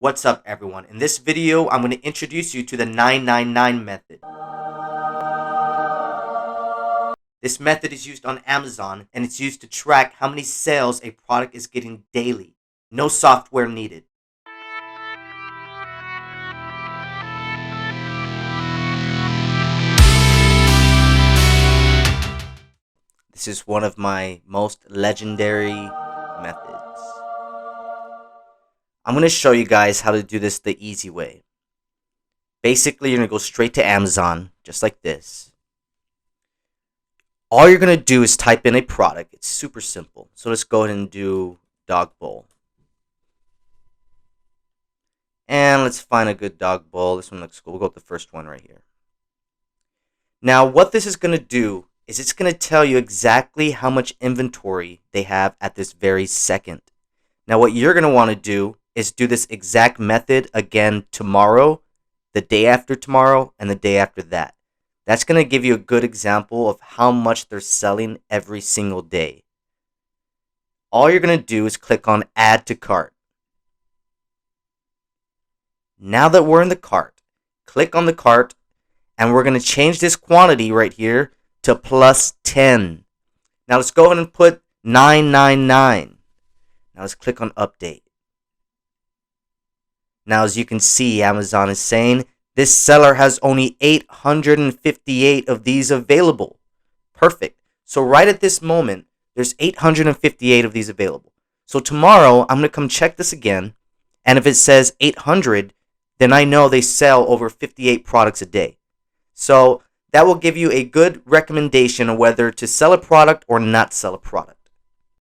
What's up, everyone? In this video, I'm going to introduce you to the 999 method. This method is used on Amazon, and it's used to track how many sales a product is getting daily. No software needed. This is one of my most legendary methods. I'm going to show you guys how to do this the easy way. Basically, you're going to go straight to Amazon, just like this. All you're going to do is type in a product. It's super simple. So let's go ahead and do dog bowl. And let's find a good dog bowl. This one looks cool. We'll go with the first one right here. Now, what this is going to do is it's going to tell you exactly how much inventory they have at this very second. Now, what you're going to want to do is do this exact method again tomorrow, the day after tomorrow, and the day after that. That's going to give you a good example of how much they're selling every single day. All you're going to do is click on Add to Cart. Now that we're in the cart, click on the cart, and we're going to change this quantity right here to plus 10. Now let's go ahead and put 999. Now let's click on Update. Now, as you can see, Amazon is saying this seller has only 858 of these available. Perfect. So right at this moment, there's 858 of these available. So tomorrow, I'm going to come check this again. And if it says 800, then I know they sell over 58 products a day. So that will give you a good recommendation of whether to sell a product or not sell a product.